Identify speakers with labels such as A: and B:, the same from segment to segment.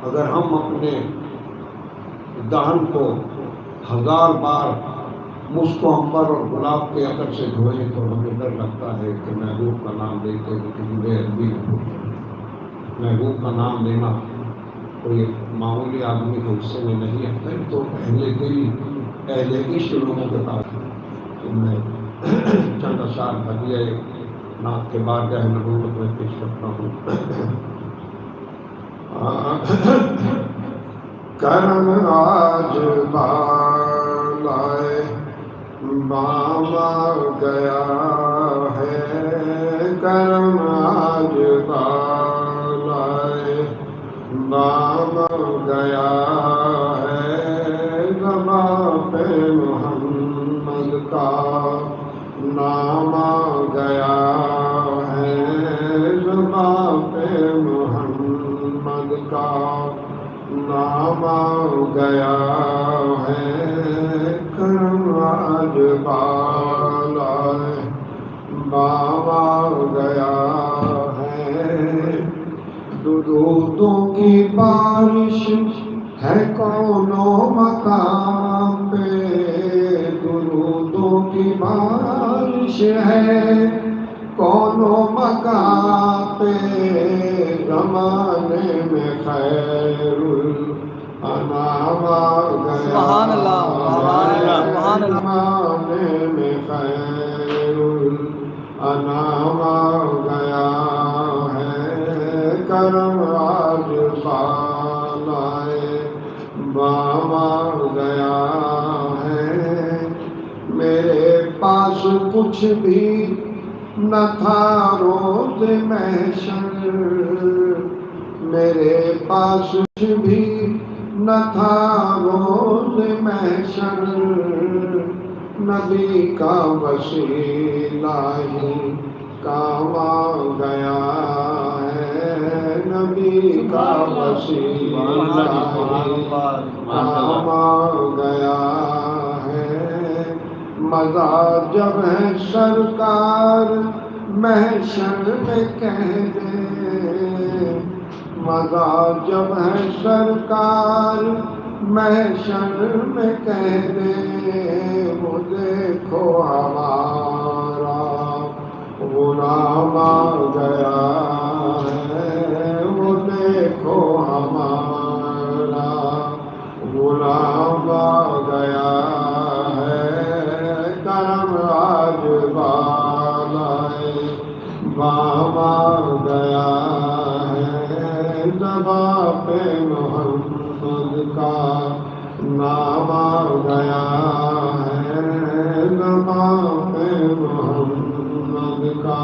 A: اگر ہم اپنے دہن کو 1000 بار مشک و عنبر اور گلاب کے عطر سے دھوئیں تو ہمیں ڈر لگتا ہے کہ محبوب کا نام لیتے ہوئے کسی بے ادبی نہ ہو جائے۔ محبوب کا نام لینا کوئی معمولی آدمی کے حصے میں نہیں آتا ہے، تو اہل دل اہل عشق لوگوں کے پاس ہے۔ تو میں چند اشعار ہدیہ نعت کے بعد گاہ نبوت میں پیش کرتا ہوں۔ کرم آج بالائے بام آ گیا ہے، کرم آج بالائے بام آ گیا ہے، زباں پہ محمد کا نام آ گیا ہے، زباں پہ محمد کا نام آ گیا ہے، کرم آج بالائے بام آ گیا ہے۔ درودوں کی بارش ہے کون و مقام پہ، درودوں کی بارش ہے کون و مقام پہ، زمانے میں خیر الانام آ گیا،
B: سبحان اللہ، سبحان اللہ، سبحان اللہ۔
A: زمانے میں خیر الانام آ گیا ہے، کرم آج بالائے بام آ گیا ہے۔ میرے پاس کچھ بھی نہ تھا روز محشر، میرے پاس کچھ بھی نہ تھا روز محشر، نبی کا وسیلہ ہی کام آ گیا ہے، نبی کا وسیلہ ہی کام آ گیا ہے۔ مزہ جب ہے سرکار محشر میں کہہ دے، مزہ جب ہے سرکار محشر میں کہہ دے، وہ دیکھو ہمارا غلام آ گیا ہے، وہ دیکھو ہمارا غلام آ گیا ہے، کرم آج بالائے بام آ گیا ہے، زباں پہ محمد کا نام آ گیا ہے، زباں پہ محمد کا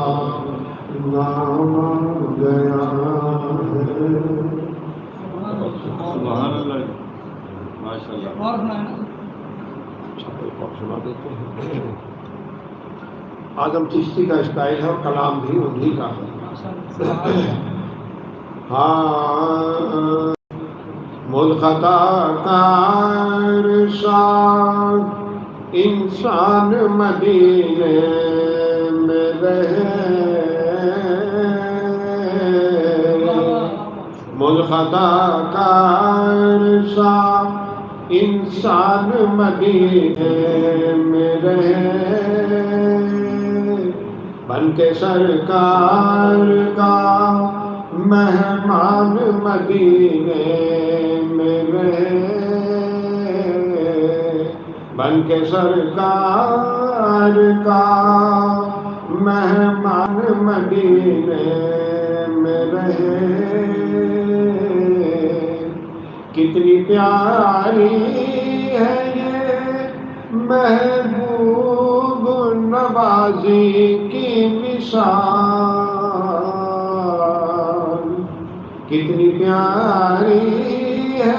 A: نام آ گیا ہے۔
C: سبحان اللہ، ماشاء اللہ۔
B: اور سنائیں نا۔
A: ایک اور سنا دیتے ہیں۔ اعظم چشتی کا اسٹائل ہے اور کلام بھی انہی کا ہے۔ ہاں ملخطا کا ارشاد انسان مدینے میں رہے، ملخطا کا ارشاد انسان مدینے میں رہے، بن کے سرکار کا مہمان مدینے میں رہے، بن کے سرکار کا مہمان مدینے میں رہے۔ کتنی پیاری ہے یہ محبوب نوازی کی مثال، کتنی پیاری ہے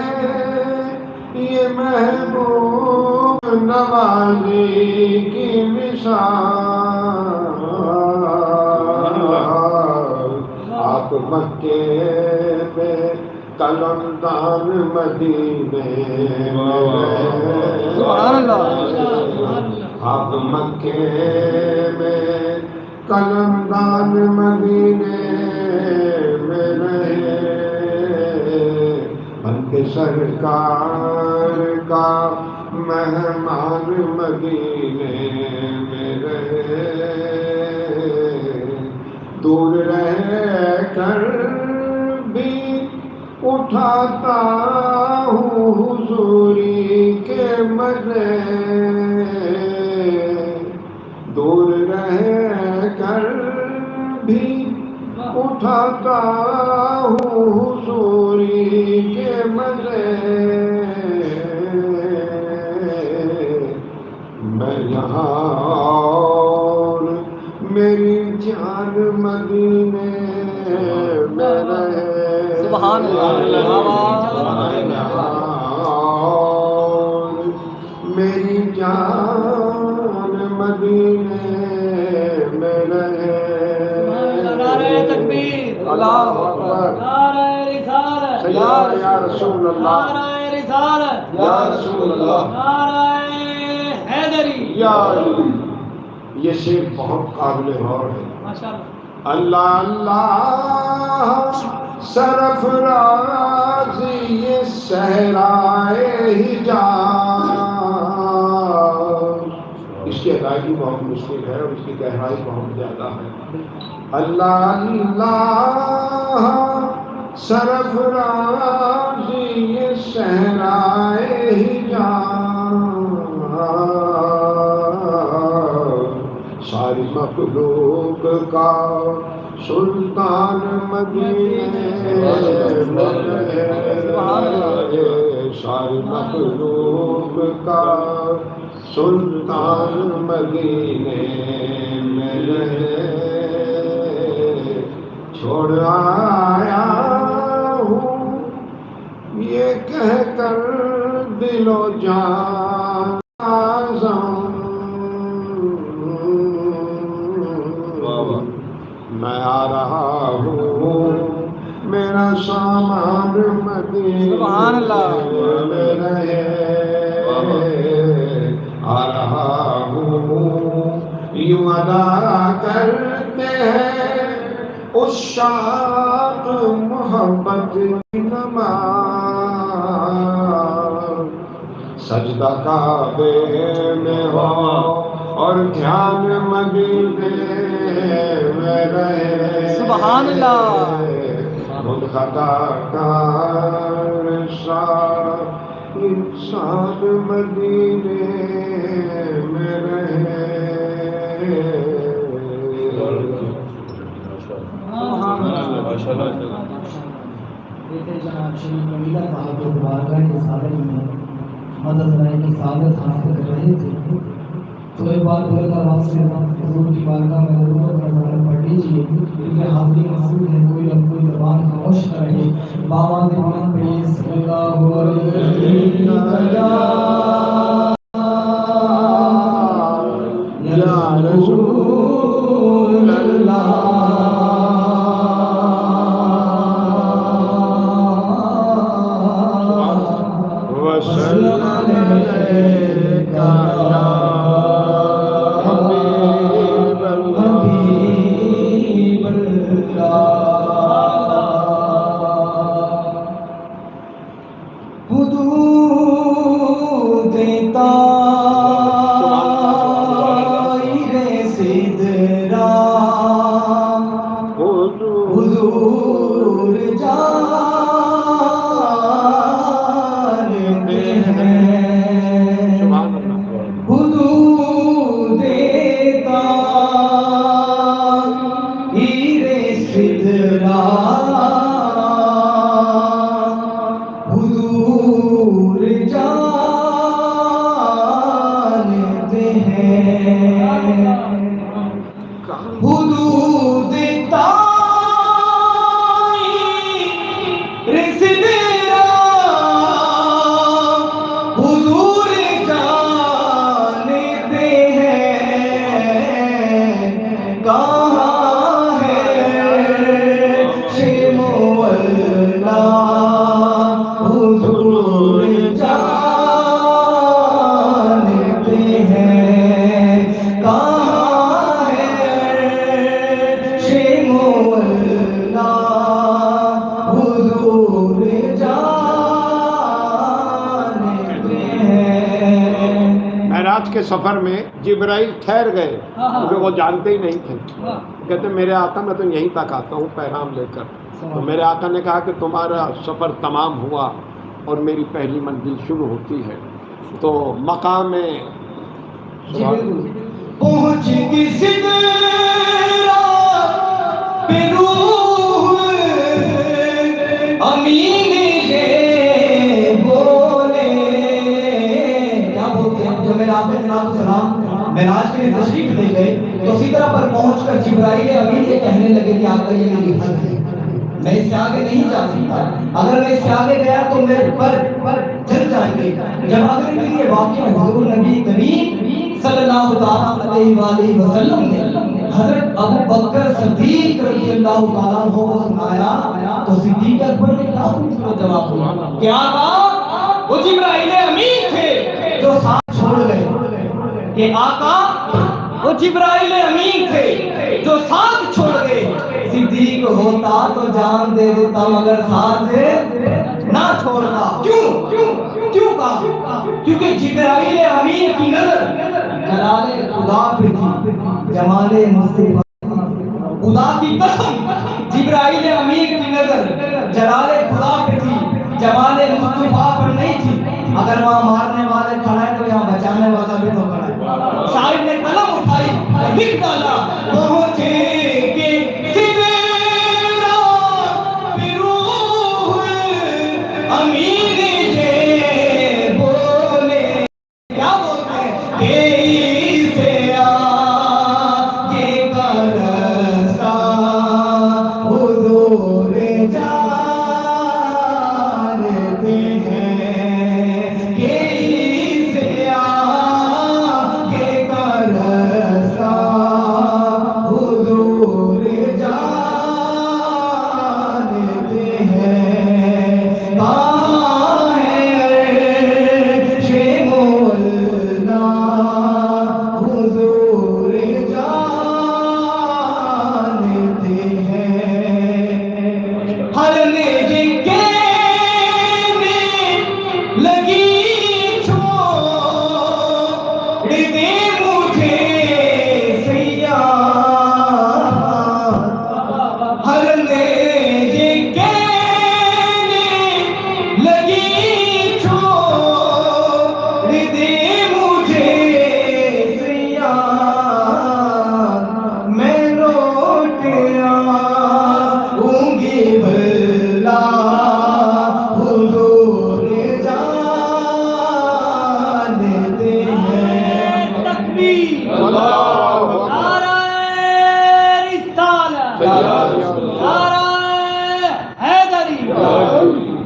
A: یہ محبوب نوازی کی مثال، آپ مکے میں قلمدان مدینے
B: سبحان اللہ،
A: آپ مکے میں قلمدان مدینے میں رہے، کہ سرکار کا مہمان مدینے میں رہے، دور رہ کر بھی اٹھاتا ہوں حضوری کے مزے، دور رہ کر بھی اٹھاتا ہوں حضوری کے مزے، میں یہاں اور میری جان مدینے میں رہے،
B: سبحان اللہ،
A: اور میری جان مدینے میں رہے۔
B: نعرہ تکبیر، اللہ اکبر، نعرہ رسالت،
A: سیدنا یا رسول اللہ،
B: نعرہ رسالت،
A: یا رسول اللہ،
B: نعرہ حیدری،
A: یا علی۔ یہ شعر بہت قابل غور ہے۔
B: ماشاءاللہ۔
A: اللہ اللہ سرفراز یہ صحرائے حجاز، اس کی ادائیگی بہت مشکل ہے اور اس کی گہرائی بہت زیادہ ہے۔ اللہ اللہ سرفراز یہ صحرائے حجاز، ساری مخلوق کا سلطان مدینے میں رہے، ساری مخلوق کا سلطان مدینے میں رہے، چھوڑ آیا ہوں یہ کہہ کر دل و جان اعظم، میں آ رہا ہوں میرا سامان مدینے
B: سبحان اللہ
A: میں رہے، آ رہا ہوں یوں ادا کرتے ہیں عشاق محبت کی نماز، سجدہ کعبے میں ہو اور دھیان مدینے میں رہے،
B: سبحان اللہ،
A: خود خطا کار انسان مدینے میں رہے۔
D: دیکھتے جناب شریف کمیلہ صاحب جو بارگاہ کے سالن میں مدد رائے کی سعادت حاصل کر رہے تھے، تو ایک بار بولے کا آپ سے حضور کی بارگاہ میں ضرورت کا ذکر پڑھ لیجیے، کیونکہ حاضری محمود ہے، کوئی نہ کوئی زبان خاموش نہ رہے۔ باوان دیوان پڑھیے، صلی اللہ علیہ وسلم یا رسول اللہ
A: وسلم علیکہ یا حبیب اللہ،
D: حدود طائر سدرا حضور جانتے ہیں، حدود طائر سدرا حضور جانتے
A: میراج کے سفر میں جبرائیل ٹھہر گئے کیونکہ وہ جانتے ہی نہیں تھے. کہتے میرے آقا میں تو یہیں تک آتا ہوں پیغام لے کر. تو میرے آقا نے کہا کہ تمہارا سفر تمام ہوا اور میری پہلی منزل شروع ہوتی ہے. تو مقام
D: پہنچ گئی سدرات پہ روح امین یہ بولے. کیا بولتے ہیں جو میرے آقا جناب السلام معراج کے لیے تشریف لے گئے تو سدرہ پر پہنچ کر جبرائیل امین یہ کہنے لگے کہ آقا یہ میری حد ہے, میں اس سے آگے نہیں جا سکتا, اگر میں اس سے آگے گیا تو میرے پر چل جائیں گے. جب آگے کے لیے واقعہ حضور نبی کریم صلی اللہ علیہ وآلہ وسلم نے حضرت ابو بکر صدیق رضی اللہ تعالیٰ عنہ کو سنایا تو صدیق اکبر نے کیا خوبصورت جواب دیا. کیا کہا؟ وہ جبرائیل امین تھے جو ساتھ چھوڑ گئے. یہ آقا وہ جبرائیل امین تھے جو ساتھ چھوڑ گئے. صدیق ہوتا تو جان دے دیتا مگر ساتھ نہ چھوڑتا. کیوں کہا؟ کیونکہ جبرائیل امین کی نظر جلال خدا پہ تھی, جمال مصطفیٰ. خدا کی قسم جبرائیل امین کی نظر جلال خدا پہ تھی, جمال مصطفیٰ پر نہیں تھی. اگر وہاں مارنے والے کھڑا ہے تو یہاں بچانے والا بھی تو کھڑا ہے. شاعر نے قلم اٹھائی اور لکھ ڈالا پہنچے کہ امین یہ بولے. کیا بولتے ہیں کہ سے آگے کا رستہ حضور جانتے ہیں, کہ سے آگے کا رستہ حضور جانتے ہیں.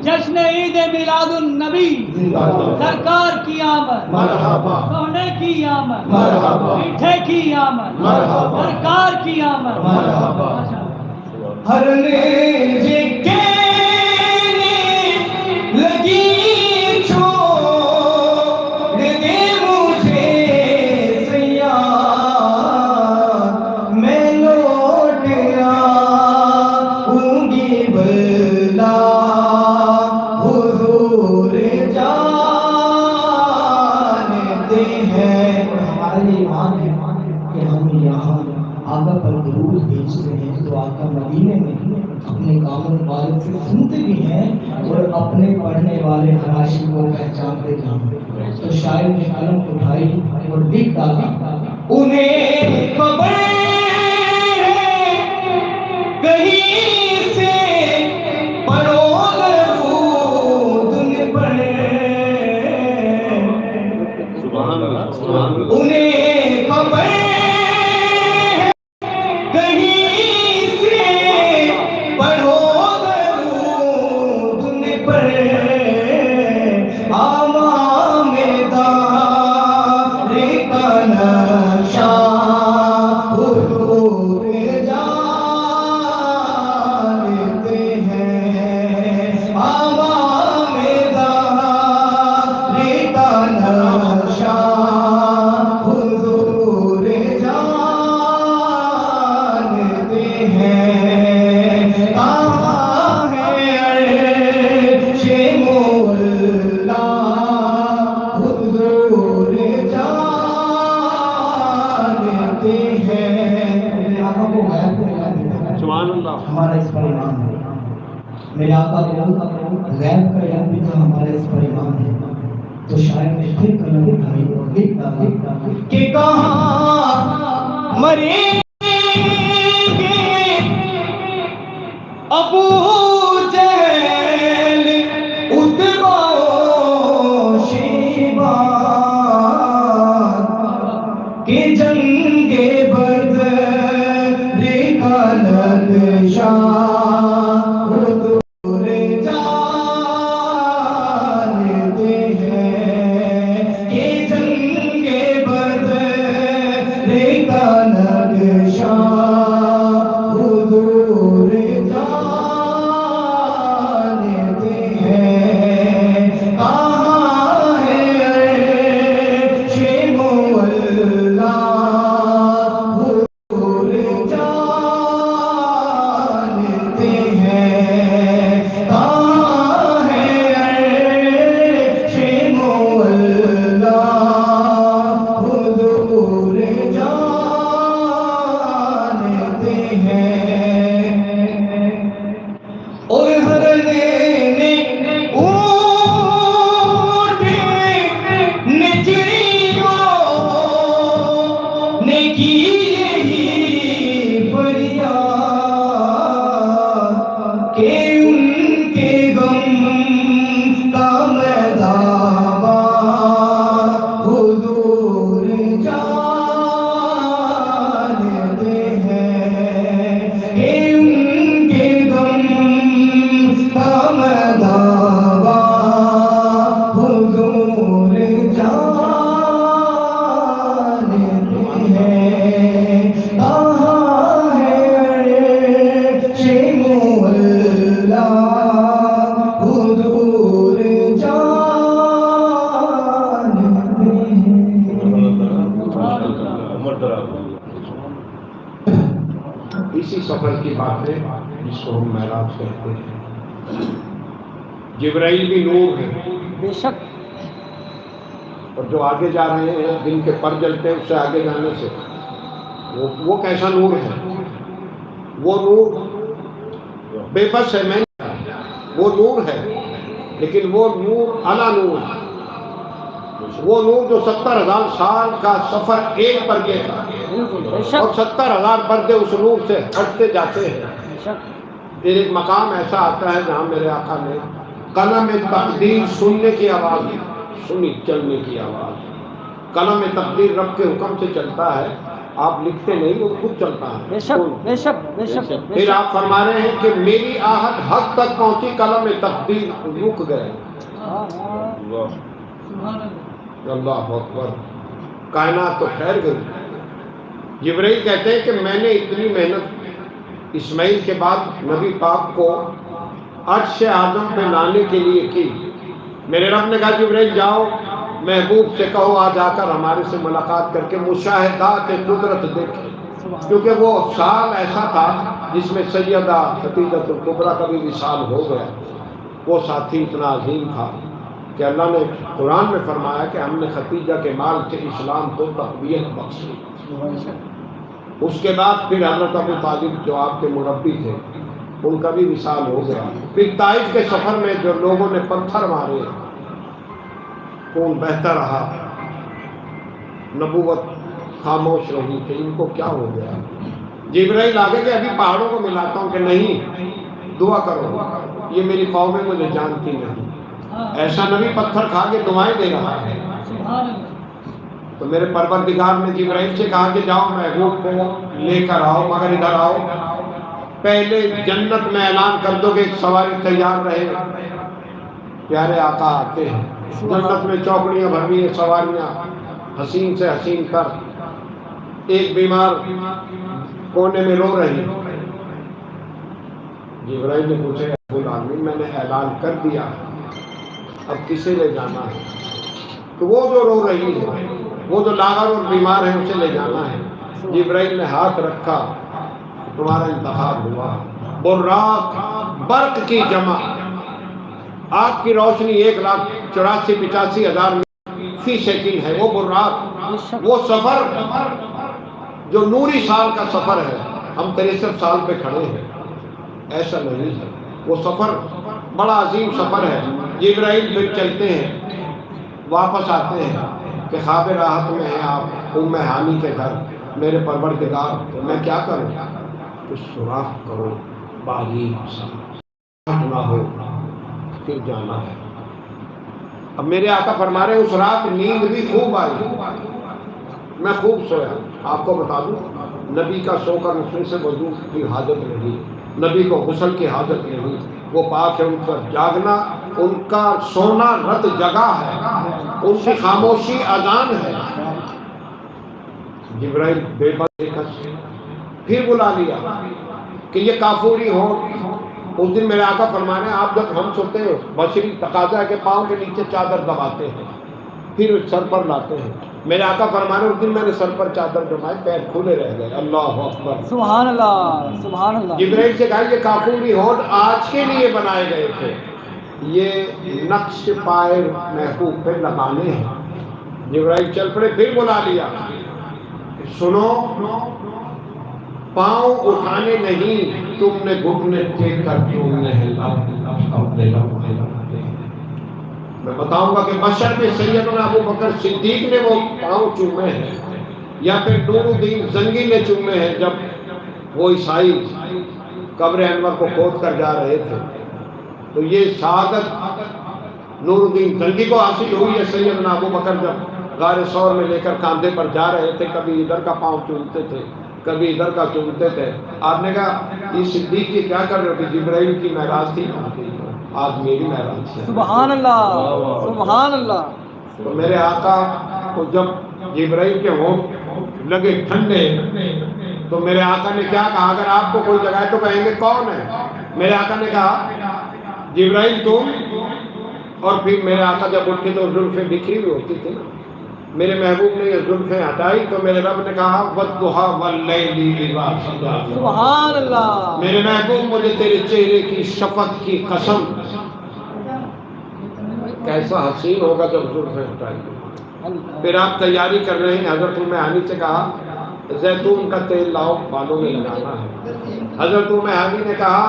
B: جشن عید میلاد النبی سرکار کی آمد, سونے کی آمد, میٹھے کی آمد, سرکار کی آمد.
D: ہر نیجے کہنے لگی چھوڑ دے مجھے سیاں, میں لوٹ آؤں گی بلا حضور جانتے ہیں. ہمارے ایمان ہے کہ ہم یہاں آقا پر درود بھیج رہے ہیں تو آقا مدینے میں اپنے کامل مبارک سے سنتے بھی ہیں اور اپنے پڑھنے والے حراشی کو پہچانتے بھی ہیں. تو شاعر نے قلم اٹھائی اور لکھ ڈالا انہیں خبر کہیں سے پڑھو درود ان پر, انہیں خبر اللہ ہمارا اس پر ایمان ہے. میرے آقا کو غیب کا علم بھی تو ہمارا اس پر ایمان ہے. تو شاید میں پھر کلم اٹھائی اور لکھتا کہ کہاں مریں گے ابو جہل اتبا و شیبا کہ جنگ بدر کا نقشہ
A: اسی سفر کی بات ہے جس کو ہم معراج کہتے ہیں. جبرائیل بھی نور ہے
B: بے شک.
A: اور جو آگے جا رہے ہیں دن کے پر جلتے ہیں اس سے آگے جانے سے وہ کیسا نور ہے؟ وہ نور بے بس ہے. میں وہ نور ہے لیکن وہ نور اعلیٰ نور، وہ نور جو 70,000 سال کا سفر ایک پردے کا اور 70,000 پردے اس نور سے ہٹتے جاتے ہیں. پھر ایک مقام ایسا آتا ہے جہاں میرے آقا نے قلم تقدیر سننے کی آواز سنی، چلنے کی آواز. قلم تقدیر رب کے حکم سے چلتا ہے، آپ لکھتے نہیں، وہ خود چلتا ہے.
B: بے شک بے شک بے شک.
A: پھر آپ فرما رہے ہیں کہ میری آہٹ حق تک پہنچی، قلم تقدیر رک گئے. اللہ اکبر، کائنات تو ٹھہر گئی. جبرائیل کہتے ہیں کہ میں نے اتنی محنت اسماعیل کے بعد نبی پاک کو عرش اعظم پہ لانے کے لیے کی. میرے رب نے کہا جبرائیل جاؤ محبوب سے کہو آج آ کر ہمارے سے ملاقات کر کے مشاہدات قدرت دیکھے، کیونکہ وہ سال ایسا تھا جس میں سیدہ خدیجہ الکبریٰ کا بھی وصال ہو گیا. وہ ساتھی اتنا عظیم تھا کہ اللہ نے قرآن میں فرمایا کہ ہم نے خدیجہ کے مال سے اسلام کو تقویت بخشی. اس کے بعد پھر حضرت ابو طالب جو آپ کے مربی تھے ان کا بھی وصال ہو گیا. پھر طائف کے سفر میں جو لوگوں نے پتھر مارے، خون بہتا رہا، نبوت خاموش رہی کہ ان کو کیا ہو گیا. جبرائیل آگے کہ ابھی پہاڑوں کو ملاتا ہوں کہ نہیں، دعا کرو، یہ میری قوم ہے مجھے جانتی نہیں. ایسا نبی پتھر کھا کے دعائیں دے رہا ہے. تو میرے پروردگار نے جبرائیل سے کہا کہ جاؤ محبوب کو لے کر آؤ، مگر ادھر آؤ، پہلے جنت میں اعلان کر دو کہ ایک سواری تیار رہے. پیارے آقا آتے ہیں، جنت میں چوکڑیاں بھر رہی ہیں، سواریاں حسین سے حسین کر. ایک بیمار کونے میں رو رہی. جبرائیل نے پوچھا رب العالمین میں نے اعلان کر دیا، اب کسے لے جانا ہے؟ تو وہ جو رو رہی ہے، وہ جو لاغر اور بیمار ہے، اسے لے جانا ہے. جبرائیل نے ہاتھ رکھا، تمہارا انتخاب ہوا. براق برق کی جمع، آگ کی روشنی 1,84,85,000 فی سیکنڈ ہے. وہ براق، وہ سفر جو نوری سال کا سفر ہے. ہم 63 سال پہ کھڑے ہیں. ایسا نہیں ہے. وہ سفر بڑا عظیم سفر ہے. جبرائیل پھر چلتے ہیں، واپس آتے ہیں کہ خواب راحت میں ہیں آپ ام ہانی کے گھر. میرے پروردگار تو میں کیا کروں؟ تو سوراخ کرو باریک سا نہ ہو پھر جانا ہے. اب میرے آقا فرما رہے ہیں اس رات نیند بھی خوب آئی، میں خوب سویا. آپ کو بتا دوں نبی کا سو کر اٹھنے سے وضو کی حاجت نہیں، نبی کو غسل کی حاجت نہیں. وہ پاک ہے، ان کا جاگنا، ان کا سونا رت جگہ ہے، ان کی خاموشی اذان ہے. جبرائیل بے بس پھر بلا لیا کہ یہ کافوری ہو. اس دن میرے آقا فرمانے ہیں آپ جب ہم سوتے ہیں بشری تقاضا ہے کہ پاؤں کے نیچے چادر دباتے ہیں پھر سر پر لاتے ہیں. میرے آقا فرمانے اس دن میں نے سر پر چادر دبائی، پیر کھلے رہ گئے. اللہ اکبر،
B: سبحان اللہ سبحان اللہ.
A: جبرائیل سے کہا یہ کافوری ہونٹ آج کے لیے بنائے گئے تھے، یہ نقش پائے محبوب پہ لگانے ہیں. جبرائیل چل پڑے، پھر بلا لیا، سنو پاؤں اٹھانے نہیں، تم نے گھٹنے ٹیک کر تم نے اپنے میں بتاؤں گا کہ بشر میں سیدنا ابو بکر صدیق نے وہ پاؤں چومے ہیں یا پھر نور الدین زنگی نے چومے ہیں جب وہ عیسائی قبر انور کو کھود کر جا رہے تھے. تو یہ شہادت نور الدین زنگی کو حاصل ہوئی ہے. سیدنا ابو بکر جب غار ثور میں لے کر کاندھے پر جا رہے تھے، کبھی ادھر کا پاؤں چومتے تھے کبھی ادھر کا چومتے تھے. آپ نے کہا یہ صدیق یہ کیا کر رہے ہو؟ کہ جبرائیل کی معراج تھی، آج میری معراج ہے.
B: سبحان اللہ سبحان اللہ.
A: تو میرے آقا کو جب جبرائیل کے ہونٹ لگے ٹھنڈے تو میرے آقا نے کیا کہا؟ اگر آپ کو کوئی جگہ تو کہیں گے کون ہے؟ میرے آقا نے کہا جبرائیل تم. اور پھر میرے آقا جب اٹھے تو زلفیں بکھری ہوئی ہوتی تھی نا، میرے محبوب نے یہ زلفیں ہٹائی تو میرے رب نے کہا وَالضُّحَىٰ وَاللَّيْلِ إِذَا سَجَىٰ.
B: سبحان اللہ.
A: میرے محبوب مجھے تیرے چہرے کی شفق کی قسم. کیسا حسین ہوگا جب زلفیں ہٹائی. پھر آپ تیاری کر رہے ہیں. حضرت ام ہانی سے کہا زیتون کا تیل لاؤ بالوں میں لگانا ہے. حضرت ام ہانی نے کہا،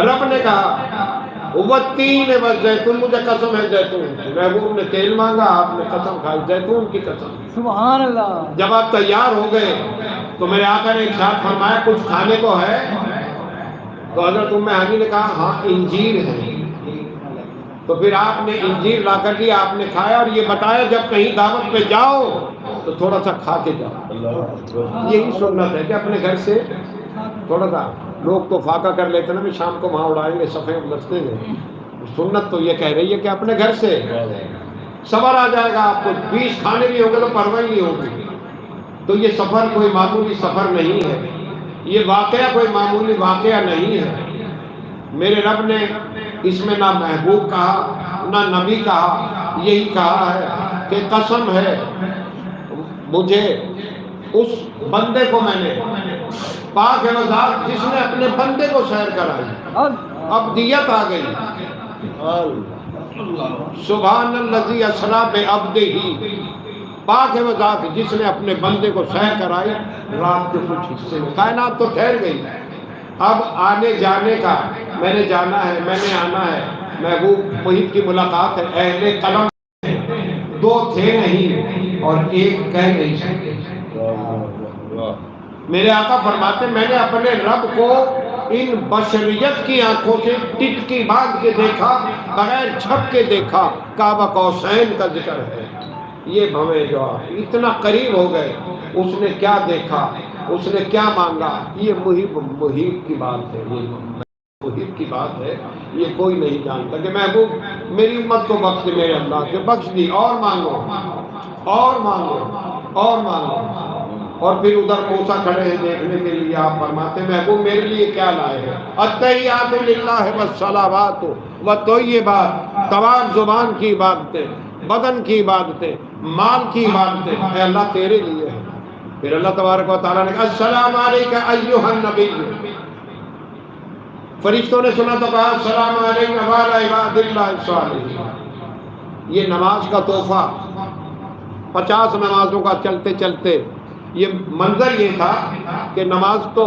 A: رب نے کہا والتین والزیتون، مجھے قسم ہے زیتون. محبوب نے تیل مانگا، آپ نے قسم کھائی زیتون کی قسم.
B: سبحان اللہ.
A: جب آپ تیار ہو گئے تو میرے آقا نے ارشاد فرمایا کچھ کھانے کو ہے؟ تو حضرت ام ہانی نے کہا ہاں انجیر ہے. تو پھر آپ نے انجیر لا کر دیا، آپ نے کھایا اور یہ بتایا جب کہیں دعوت پہ جاؤ تو تھوڑا سا کھا کے جاؤ. یہی سنت ہے کہ اپنے گھر سے تھوڑا سا. لوگ تو فاقہ کر لیتے ہیں نا، شام کو وہاں اڑائیں گے صفحے بچتے ہیں. سنت تو یہ کہہ رہی ہے کہ اپنے گھر سے صبر آ جائے گا آپ کو. 20 کھانے بھی ہوں گے تو پرواہ نہیں ہوگی. تو یہ سفر کوئی معمولی سفر نہیں ہے، یہ واقعہ کوئی معمولی واقعہ نہیں ہے. میرے رب نے اس میں نہ محبوب کہا نہ نبی کہا، یہی کہا ہے کہ قسم ہے مجھے اس بندے کو میں نے پاک ہے وہ ذات جس نے اپنے بندے کو سیر کرائی. عبدیت آ گئی. سبحان الذی اسری بعبدہ. پاک ہے وہ ذات جس نے اپنے بندے کو سیر کرائی رات کے کچھ حصے میں. کائنات تو ٹھہر گئی، اب آنے جانے کا میں نے جانا ہے، میں نے آنا ہے. محبوب محب کی ملاقات ہے. اہل قلم 2 تھے نہیں اور 1 کہہ نہیں سکتے. میرے آقا فرماتے میں نے اپنے رب کو ان بشریت کی آنکھوں سے ٹٹکی باندھ کے دیکھا، بغیر جھپ کے دیکھا. کعبہ قوسین کا ذکر ہے. یہ بھویں جو اتنا قریب ہو گئے. اس نے کیا دیکھا، اس نے کیا مانگا، یہ محب کی بات ہے. یہ محب کی بات ہے، یہ کوئی نہیں جانتا. کہ محبوب میری امت کو بخش دے، میرے اللہ کے بخش دی، اور مانگو اور مانگو اور مانگو. اور پھر ادھر موسیٰ کھڑے ہیں دیکھنے کے لیے. آپ فرماتے محبوب میرے لیے کیا لائے ہیں؟ التحیات للہ والصلوات والطیبات. تمام زبان کی عبادتیں، بدن کی عبادتیں، مال کی عبادتیں اے اللہ تیرے لیے ہیں. پھر اللہ تبارک و تعالیٰ نے کہا السلام علیک ایھا النبی. فرشتوں نے سنا تو کہا السلام علیک وعلی عباد اللہ الصالحین. یہ نماز کا تحفہ 50 نمازوں کا چلتے چلتے یہ منظر یہ تھا کہ نماز تو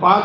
A: 5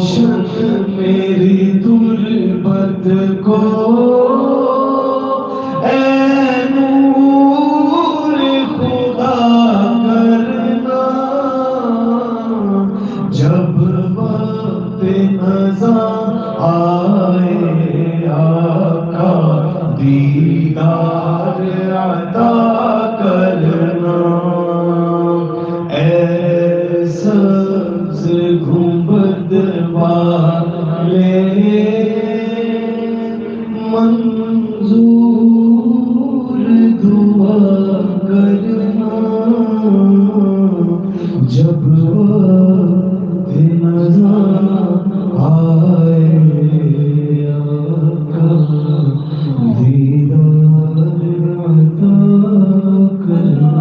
D: روشن میری تربت کو اے نور خدا کرنا، جب وقت نظر آئے آقا دیدار عطا کرنا، اے سبز گنبد والے منظور دعا کرنا، جب وقت نظر آئے آقا دیدار عطا کرنا۔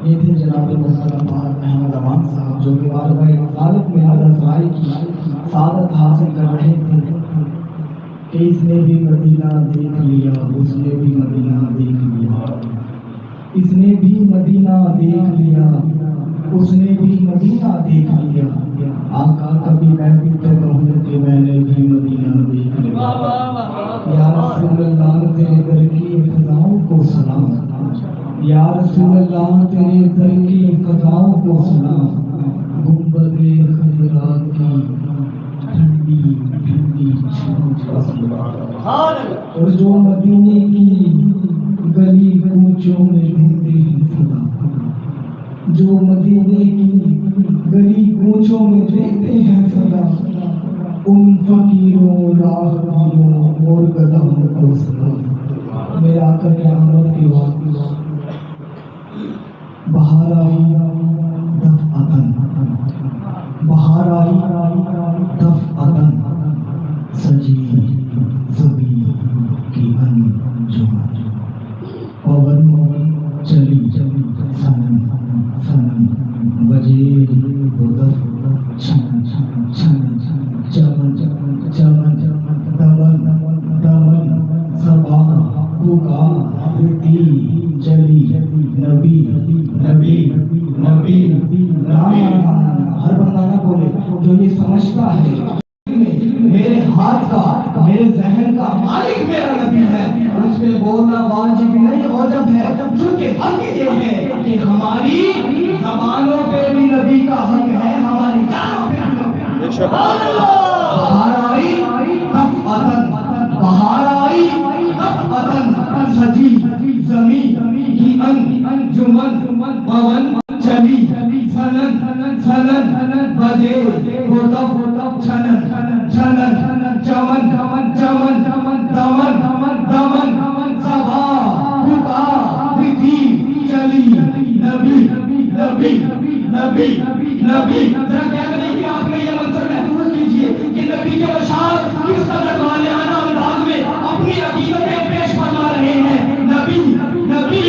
D: یہ تھے جناب محترم احمد امان صاحب جو کہ بارگاہ رسالت میں حضرت رائی کی سعادت حاصل کر رہے تھے کہ اس نے بھی مدینہ دیکھ لیا، اس نے بھی مدینہ دیکھ لیا، اس نے بھی مدینہ دیکھ لیا، اس نے بھی مدینہ دیکھ لیا۔ آقا کبھی میں بھی تو کہوں کہ میں نے بھی مدینہ دیکھ لیا۔ یا رسول اللہ تیرے در کی فضاؤں کو سلام، یا رسول اللہ تیرے در کی فضاؤں کو سلام، گنبد خضرا کی ٹھنڈی ٹھنڈی اور جو مدینے کی گلی کوچوں میں دیتے ہیں صدا، جو مدینے کی گلی کوچوں میں دیتے ہیں صدا، ان فقیروں راہبوں اور گداؤں کو سلام۔ میرا آقا قیامت کے وقت بہار آئی دفعتاً، بہار آئی دفعتاً، سجی زمین کی انجمن، پون چلی سنن سنن بجے دف چھن چھن چمن چمن دمن دمن صبا پکارتی چلی نبی نبی نبی نبی۔ ہر بندہ نہ بولے جو یہ سمجھتا ہے میرے ہاتھ کا میرے ذہن کا مالک میرا نبی ہے، اس پہ بولنا واجب نہیں واجب ہے، کیونکہ حق یہ ہے کہ ہماری زبانوں پہ بھی نبی کا حق ہے، ہماری جانوں پہ بھی نبی کا حق ہے۔ بہار آئی دفعتاً، بہار آئی دفعتاً، سجی زمین کی انجمن، پون چلی سنن سنن بجے دف چھنن چھنن چمن چمن دمن دمن صبا پکارتی چلی نبی نبی نبی نبی۔ ذرا کیا کریں کہ آپ نے یہ منظر محسوس کیجئے کہ نبی کے بشار کس قدر مالیانہ انداز میں اپنی عقیدتیں پیش فرما رہے ہیں۔ نبی نبی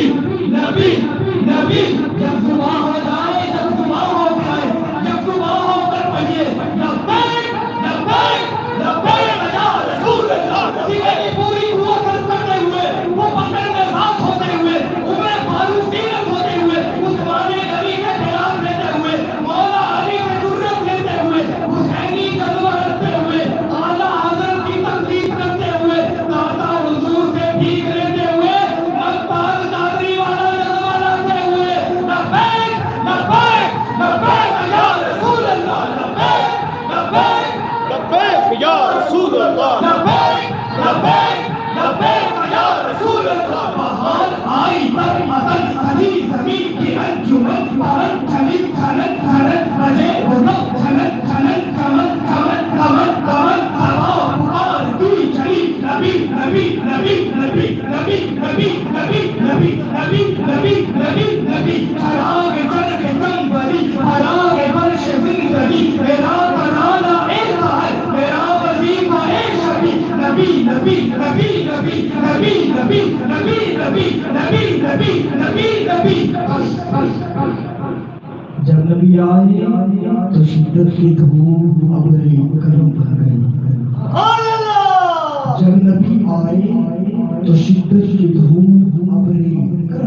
D: نبی نبی، جب صبح ہو جائے، جب صبح ہو جائے، جب صبح ہو کر پڑھیے لبیک لبیک لبیک یا رسول اللہ، سینے کی پوری قوت کرتے ہوئے، وہ پکڑ میں ساتھ ہوتے ہوئے، عمر فاروق زینت ہوتے ہوئے، عثمان غنی کے خلاف لیتے ہوئے، مولا علی سے جرت لیتے ہوئے، حسینی جذبہ رکھتے ہوئے، اعلیٰ حضرت کی تقدیر کرتے ہوئے، داتا حضور سے بھیک لیتے ہوئے، مقتال قادری والا جذبہ رکھتے ہوئے، لبیک لبیک لبیک یا رسول اللہ، لبیک لبیک
C: لبیک یا رسول اللہ،
D: لبیک لبیک لبیک یا رسول اللہ۔ بہار آئی دفعتاً، سجی زمین کی انجمن، پون چلی سنن سنن بجے دف چھنن چھنن چمن چمن دمن دمن صبا پکارتی چلی نبی نبی نبی نبی نبی نبی نبی نبی نبی نبی نبی نبی۔ چراغ چرخ چنبری، چراغ فرش زندگی، میرا ترانہ ایک ہے، میرا وظیفہ ایک شبی، نبی نبی نبی نبی نبی نبی نبی نبی نبی نبی نبی نبی۔ جب نبی آئے تو شدت کی دھوپ ابرے کرم بھر گئی۔ جب نبی آئے تو شدت کی دھوپ ابرے کرم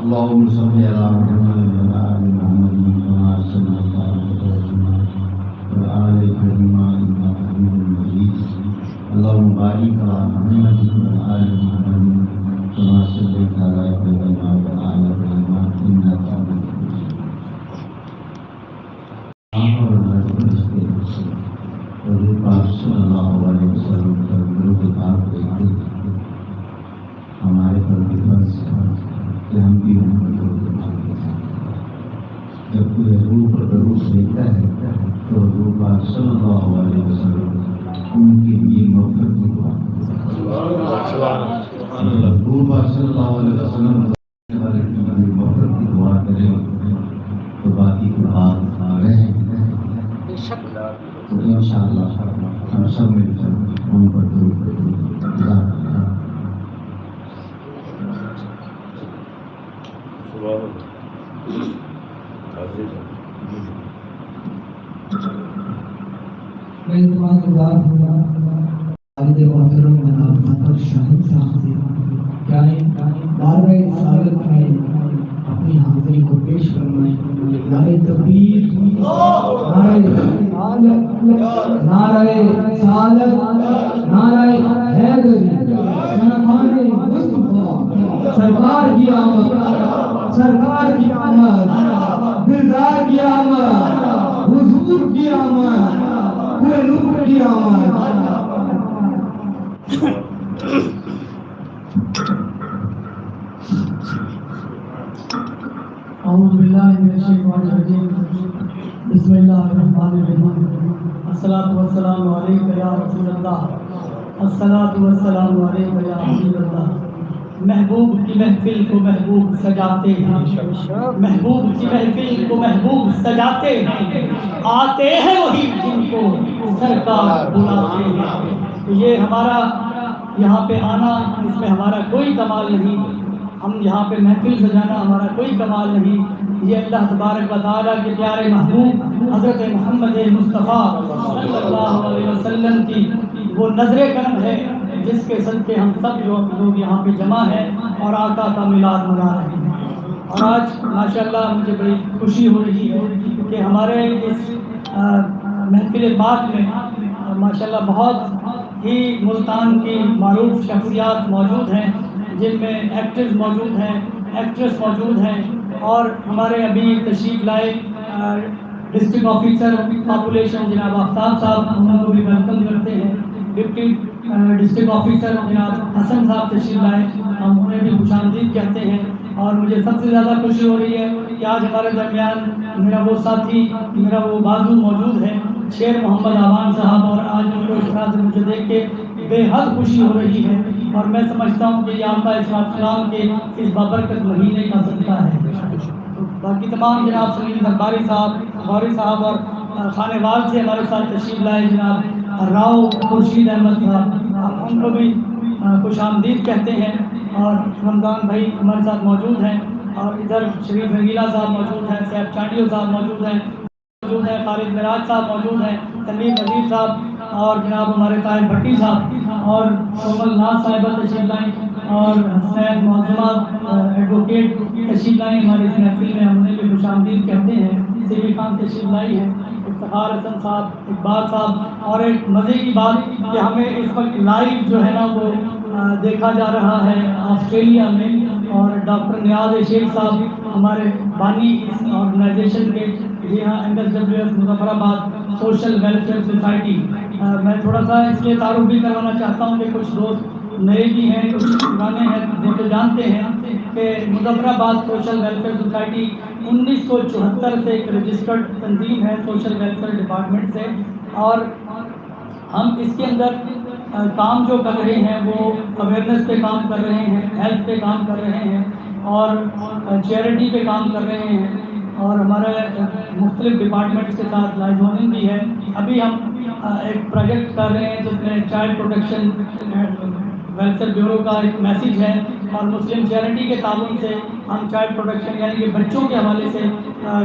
E: اللهم صل على محمد وعلى آل محمد كما صليت على إبراهيم وعلى آل إبراهيم إنك حميد مجيد. اللهم بارك على محمد وعلى آل محمد كما صليت على إبراهيم وعلى آل إبراهيم إنك حميد مجيد. حضور پاک صلی اللہ علیہ وسلم کا درود پاک دیکھتے ہمارے پر بھی فرض ہے کہ ہم بھی ان پر درود پاک دیتے ہیں۔ جب کوئی حضور پر درود دیتا ہے تو حضور پاک صلی اللہ علیہ وسلم ان کے لیے مغفرت کی دعا کرتے ہیں۔ حضور پاک صلی اللہ علیہ وسلم والے کے لیے مغفرت کی دعا کریں تو باقی کو بات آ رہے ہیں تو انشاءاللہ ہم سب مل کر ان پر درود پڑھیں۔
D: میں تمام گزار ہوں والد محترم جناب خطر شاہد صاحب سے کیا بارگاہ رسالت میں اپنی حاضری کو پیش کرنا ہے۔ نعرہ تکبیر، نعرہ رسالت، نعرہ رسالت، نعرہ حیدری، شرفان مصطفیٰ، سرکار کی آمد، سرکار کی آمد، دلدار کی آمد، حضور کی آمد، پورے نور کی آمد۔ اعوذ باللہ من الشیطان الرجیم، بسم اللہ الرحمن الرحیم، الصلاۃ والسلام علیک یا رسول اللہ، الصلاۃ والسلام علیک یا حبیب اللہ۔ محبوب کی محفل کو محبوب سجاتے ہیں، محبوب کی محفل کو محبوب سجاتے ہیں، آتے ہیں وہی جن کو سرکار بلاتے ہیں۔ تو یہ ہمارا یہاں پہ آنا، اس میں ہمارا کوئی کمال نہیں، ہم یہاں پہ محفل سجانا ہمارا کوئی کمال نہیں، یہ اللہ تبارک و تعالیٰ کے پیارے محبوب حضرت محمد مصطفیٰ صلی اللہ علیہ وسلم کی وہ نظر کرم ہے جس کے صدقے ہم سب لوگ یہاں پہ جمع ہیں اور آقا کا میلاد منا رہے ہیں۔ اور آج ماشاءاللہ مجھے بڑی خوشی ہو رہی ہے کہ ہمارے اس محفل پاک میں ماشاءاللہ بہت ہی ملتان کی معروف شخصیات موجود ہیں، جن میں ایکٹرز موجود ہیں، ایکٹریس موجود ہیں، اور ہمارے ابھی تشریف لائے ڈسٹرکٹ آفیسر پاپولیشن جناب آفتاب صاحب، ان کو بھی ویلکم کرتے ہیں۔ ڈپٹی ڈسٹرکٹ آفیسر جناب حسن صاحب تشریف لائے، ہم انہیں بھی خوش آمدید کہتے ہیں۔ اور مجھے سب سے زیادہ خوشی ہو رہی ہے کہ آج ہمارے درمیان میرا وہ ساتھی، میرا وہ بازو موجود ہے شیر محمد آوان صاحب، اور آج ان کو اس طرح سے مجھے دیکھ کے بے حد خوشی ہو رہی ہے، اور میں سمجھتا ہوں کہ یہ آقا اسلام کے اس بابرکت مہینے کا صدقہ ہے۔ باقی تمام جناب سلیم درباری صاحب، غوری صاحب، اور خانے وال سے ہمارے ساتھ تشریف لائے جناب راؤ خورشید احمد صاحب، ہم ان کو بھی خوش آمدید کہتے ہیں۔ اور رمضان بھائی ہمارے ساتھ موجود ہیں، اور ادھر شریف رنگیلا صاحب موجود ہیں، سیف چانڈیو صاحب موجود ہیں،
B: موجود ہیں، خالد معراج صاحب موجود ہیں، تنویر نذیر صاحب اور جناب ہمارے طاہر بھٹی صاحب اور کومل ناز صاحبہ تشریف لائیں اور حسین معظمہ ایڈوکیٹ تشریف لائیں ہمارے اس محفل میں، ہم نے بھی خوش آمدید کہتے ہیں، سیوی خان تشریف لائی ہے، افتخار حسن صاحب، اقبال صاحب، اور ایک مزے کی بات کہ ہمیں اس وقت لائیو جو ہے نا وہ دیکھا جا رہا ہے آسٹریلیا میں، اور ڈاکٹر نیاز شیخ صاحب ہمارے بانی اس آرگنائزیشن کے، جی ہاں MSWS مظفر آباد سوشل ویلفیئر سوسائٹی۔ میں تھوڑا سا اس لیے تعارف بھی کروانا چاہتا ہوں کہ کچھ دوست نئے بھی ہیں، کچھ پرانے ہیں جو کہ جانتے ہیں کہ مظفر آباد سوشل ویلفیئر سوسائٹی 1974 سے ایک رجسٹرڈ تنظیم ہے سوشل ویلفیئر ڈپارٹمنٹ سے، اور ہم اس کے اندر کام جو کر رہے ہیں وہ اویئرنیس پہ کام کر رہے ہیں، ہیلتھ پہ کام کر رہے ہیں، اور چیریٹی پہ کام کر رہے ہیں، اور ہمارے مختلف ڈپارٹمنٹس کے ساتھ لائزوننگ بھی ہے۔ ابھی ہم ایک پروجیکٹ کر رہے ہیں جس میں چائلڈ پروٹیکشن ویلفیئر بیورو کا ایک میسیج ہے، اور مسلم چیریٹی کے تعاون سے ہم چائلڈ پروٹیکشن یعنی کہ بچوں کے حوالے سے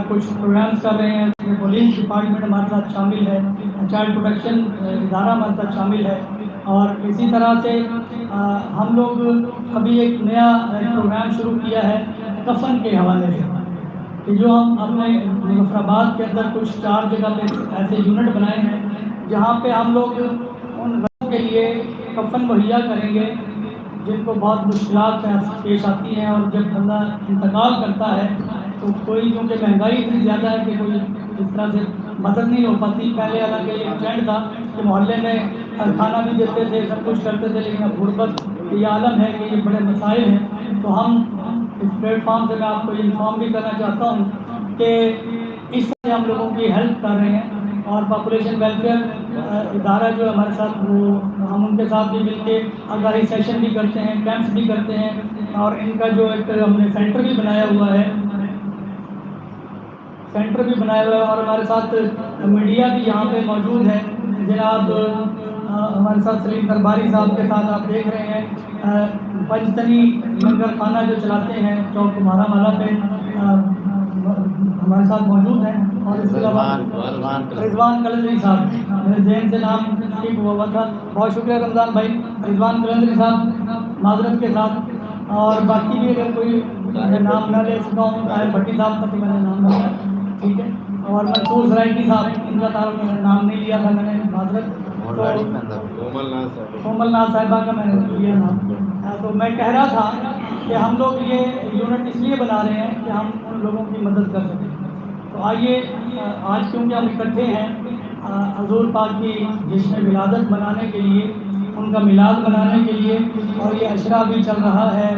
B: کچھ پروگرامز کر رہے ہیں۔ پولیس ڈپارٹمنٹ ہمارے ساتھ شامل ہے، چائلڈ پروٹیکشن ادارہ ہمارے ساتھ شامل ہے، اور اسی طرح سے ہم لوگ ابھی ایک نیا پروگرام شروع کیا ہے کفن کے حوالے سے، کہ جو ہم اپنے مظفر آباد کے اندر کچھ 4 جگہ پہ ایسے یونٹ بنائے ہیں جہاں پہ ہم لوگ ان لوگوں کے لیے کفن مہیا کریں گے جن کو بہت مشکلات پیش آتی ہیں، اور جب بندہ انتقال کرتا ہے تو کوئی کیونکہ مہنگائی اتنی زیادہ ہے کہ کوئی اس طرح سے مدد نہیں ہو پاتی۔ پہلے حالانکہ یہ ٹرینڈ تھا کہ محلے میں کھانا بھی دیتے تھے، سب کچھ کرتے تھے، لیکن اب غربت یہ عالم ہے کہ یہ بڑے مسائل ہیں، تو ہم اس پلیٹ فارم سے میں آپ کو یہ انفارم بھی کرنا چاہتا ہوں کہ اس سے ہم لوگوں کی ہیلپ کر رہے ہیں، اور پاپولیشن ویلفیئر ادارہ جو ہے ہمارے ساتھ، وہ ہم ان کے ساتھ بھی مل کے آگاہی سیشن بھی کرتے ہیں، کیمپس بھی کرتے ہیں، اور ان کا جو ایک ہم نے سینٹر بھی بنایا ہوا ہے، اور ہمارے ساتھ میڈیا بھی یہاں پہ موجود ہے۔ جناب ہمارے ساتھ سلیم درباری صاحب کے ساتھ آپ دیکھ رہے ہیں پنجتنی لنگر خانہ جو چلاتے ہیں چوک کمارا مالا پہ، ہمارے ساتھ موجود ہیں، اور اس کے علاوہ رضوان قلندری صاحب، میرے ذہن سے نام ٹھیک ہوا تھا، بہت شکریہ رمضان بھائی، رضوان قلندری صاحب معذرت کے ساتھ، اور باقی بھی اگر کوئی نام نہ لے سکا ہوں، طاہر بھٹی صاحب کا تو میں نے نام لیا، ٹھیک ہے، اور منصور سرائکی صاحب، ان کا تعارف میں نے نام نہیں لیا تھا، میں نے معذرت، کومل ناز صاحبہ کا میں نے لیا نام۔ تو میں کہہ رہا تھا کہ ہم لوگ یہ یونٹ اس لیے بنا رہے ہیں کہ ہم ان لوگوں کی مدد کر سکیں۔ تو آئیے آج کیونکہ ہم اکٹھے ہیں حضور پاک کی جشن ولادت منانے کے لیے، ان کا میلاد منانے کے لیے، اور یہ عشرہ بھی چل رہا ہے،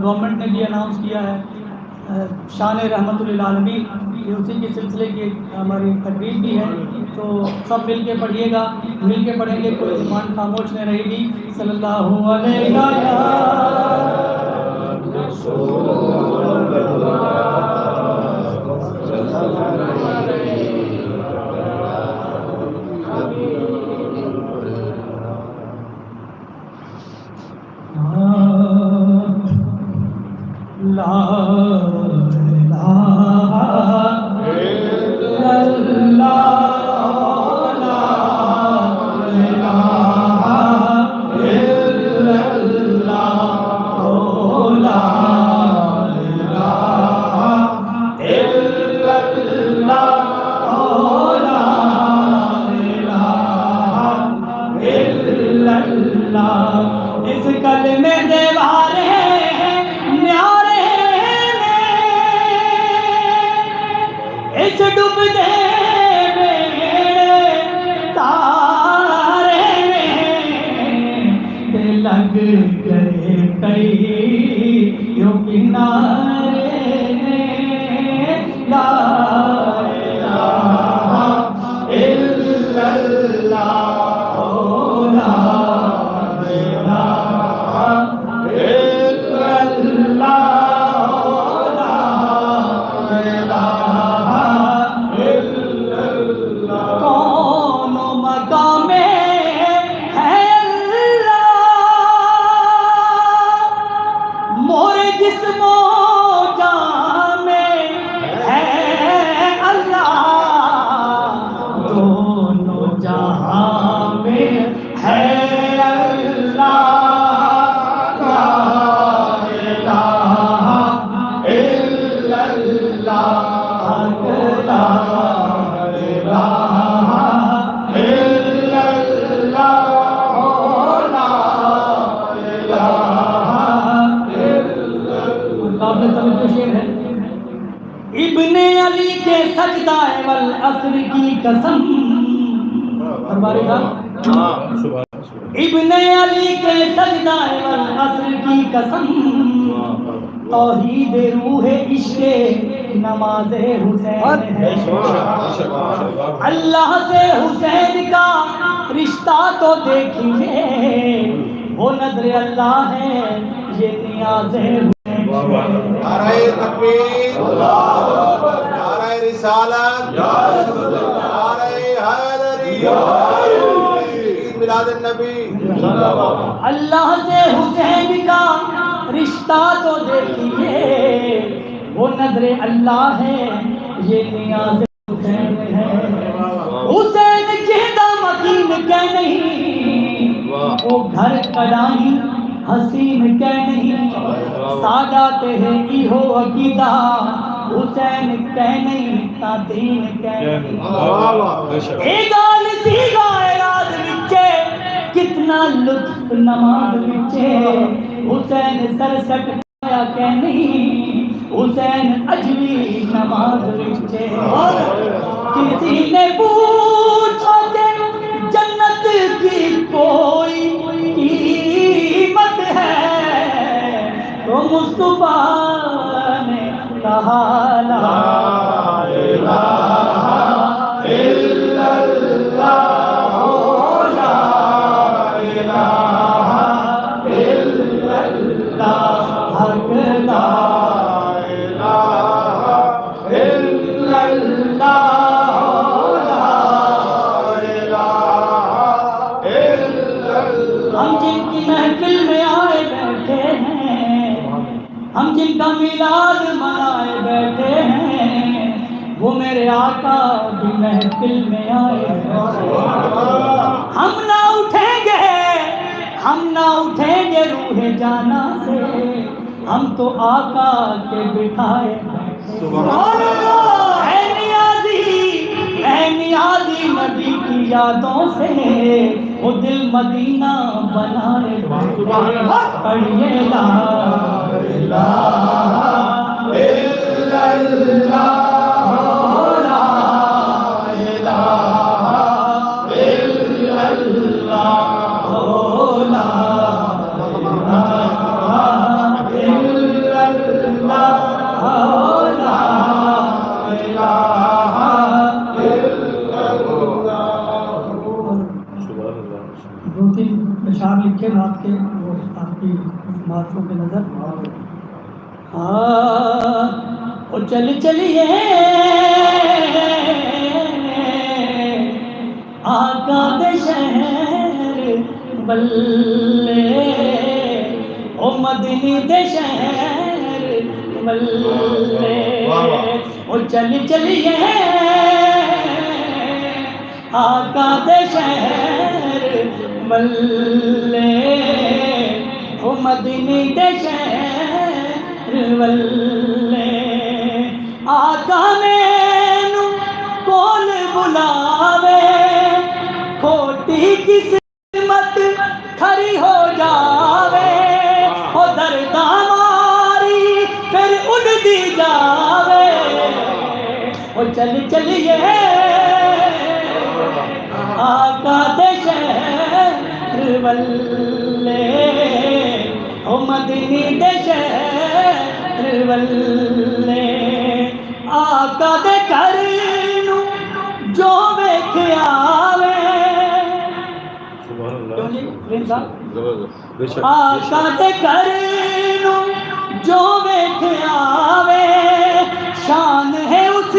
B: گورنمنٹ نے بھی اناؤنس کیا ہے شان رحمت للعالمین، یہ اسی کے سلسلے کی ہماری تقریب بھی ہے، تو سب مل کے پڑھیے گا، مل کے پڑھیں گے، کوئی زبان خاموش نہیں رہے گی۔ صلی اللہ علیہ اس کلمے دیوارے نیارے میں، اس ڈوبتے بیڑے تارے میں، لگ گئے کئی یوں کنارے میں، لا الہ الا اللہ، لا الہ ابن علی کے سجدہ والعصر کی قسم، ہمارے ابن علی کے سجدہ والعصر کی قسم، توحید روح عشق نماز حسین ہے، اللہ سے حسین کا رشتہ تو دیکھیے، وہ نظر اللہ ہے یہ نیاز حسین۔
C: نعرہ تکبیر، نعرہ رسالت، نعرہ حیدری، عید میلاد النبی۔
B: اللہ سے حسین کا رشتہ تو دیکھیے، وہ نظر اللہ ہے یہ نیاز حسین ہے، حسین چہدہ مکین کے نہیں، وہ گھر کڑائی حسین کے نہیں، سادات ہے ایہو عقیدہ، حسین کے نہیں تا دین کے نہیں۔ اے گال سی گائے راز وچے، کتنا لطف نماز وچے، حسین سر سٹکایا کہ نہیں، حسین اجوی نماز وچے۔ کسی نے پوچھا کہ جنت کی کوئی قیمت ہے، تو مصطفیٰ نے کہا لا الہ الا اللہ، لا الہ الا اللہ، حق لا الہ الا اللہ، لا الہ الا اللہ۔ ہم جن کی محفل میں آئے بیٹھے ہیں، ہم جن کا میلاد منائے بیٹھے ہیں، وہ میرے آقا بھی محفل میں آئے بیٹھے ہیں۔ ہم نہ اٹھیں گے، ہم نہ اٹھیں گے روح جانا سے، ہم تو آقا کے بٹھائے اے نیازی، اے نیازی نبی کی یادوں سے، وہ دل مدینہ بنائے پڑھیے لا الہ الا اللہ، لا الہ الا اللہ، لا الہ الا اللہ، لا الہ الا اللہ۔ دو تین اشعار لکھے رات کے، وہ آپ کی باتوں پہ نظر۔ او چل چلیے آقا دے شہر بلے، او مدنی دے شہر بلے، او چل چلیے آقا دے شہر بلے، او مدنی دے شہر بلے، آقا مینو کول بلاوے، کھوٹی قسمت کھری ہو جاوے، او درداں ماری پھر اڑ دی جاوے، او چل چلیے آقا دے شہر والے، او مدنی دے شہر والے، آقا دے گھر نو جو ویکھ آوے، آقا دے گھر نو جو ویکھ آوے، شان ہے اس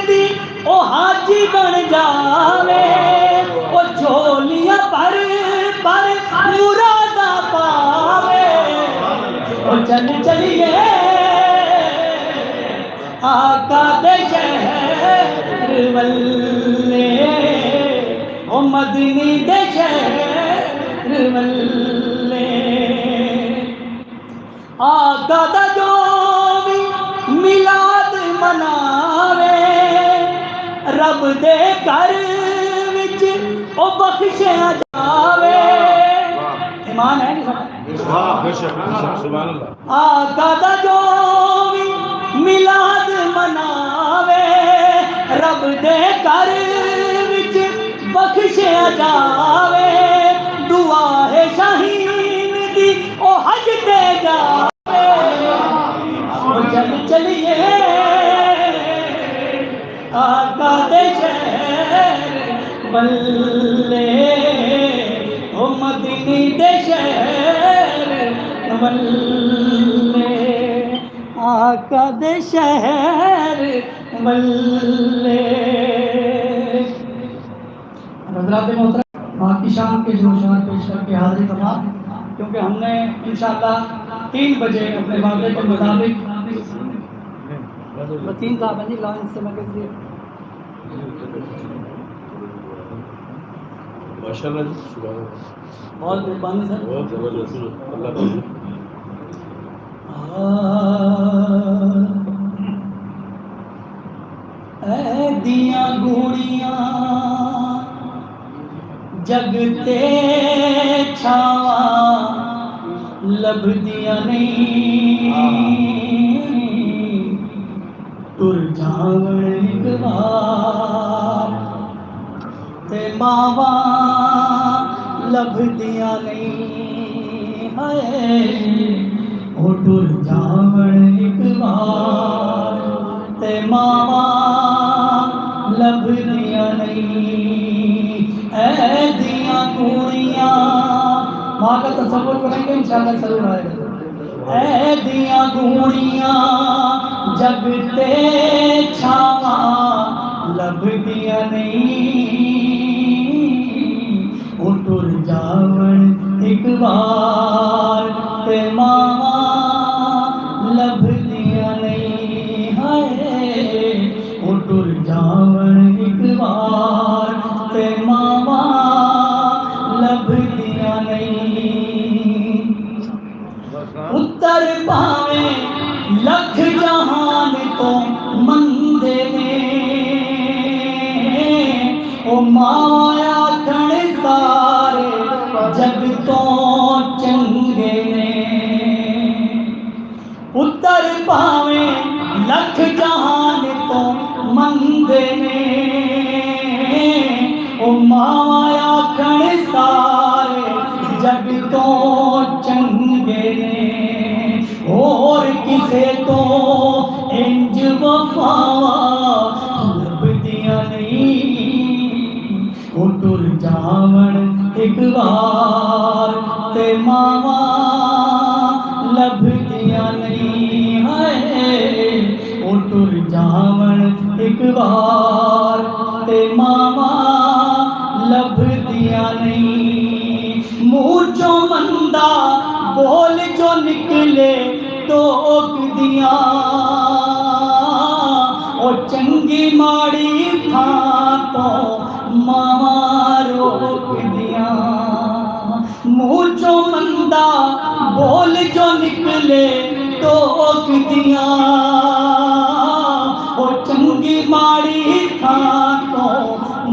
B: دی او حاجی بن جاوے، او جھولیاں پر مراداں پاوے، او چل چلیے آقا دے شہر والے، او مدنی دے شہر والے، آقا دا جو بھی میلاد رب دے گھر وچ او بخشیا جاوے ایمان ہے آقا دا جو بھی میلاد مناوے رب دے گھر وچ بخشیا جاوے دعا ہے شاہین دی او حج تے جاوے او چل چلیے آقا دے شہر بلے او مدنی دے شہر بلے آقا دے شہر بلے حضرات محترم باقی شام کے جو شعر پیش کر کے حاضری فرما کیونکہ ہم نے انشاءاللہ 3 بجے اپنے وعدے کے مطابق وسیم صاحب ہیں جی لائن سے مگر سے
C: ماشاءاللہ جی سبحان اللہ
B: بہت مہربانی سر
C: بہت زبردست اللہ کا
B: اے دیاں گوڑیاں جگتے چھاواں لبھدیاں نہیں ٹر جاون ایک بار تے ماواں لبھدیاں نہیں ہائے او ٹر جاون ایک بار تے ماواں لبھدیاں نہیں اے دیاں گوڑیاں ماں کا تصور کریں گے انشاءاللہ ضرور آئے گا اے دیاں گوڑیاں جگتے چھاواں لبھدیاں نہیں او ٹر جاون ایک بار تے ماواں لبھدیاں نہیں ہائے او ٹر جاون ایک بار تے ماواں لبھدیاں نہیں پتر پاویں لکھ جہان تو مندے نے او ماں آکھن سارے جگ تو چنگے نے پتر پاویں لکھ جہان تو مندے نے او ماں آکھن سارے جگ تو چنگے نے اور کسے تو انج وفاواں لبھدیاں نہیں او ٹر جاون ایک بار تے ماواں لبھدیاں نہیں ہائے او ٹر جاون ایک بار تے ماواں لبھدیاں نہیں منہ چوں مندہ بول جو نکلے ٹوک دیاں او چنگی ماڑی تھاں تو ماواں روک دیاں منہ چوں مندہ بول جو نکلے ٹوک دیاں او چنگی ماڑی تھاں تو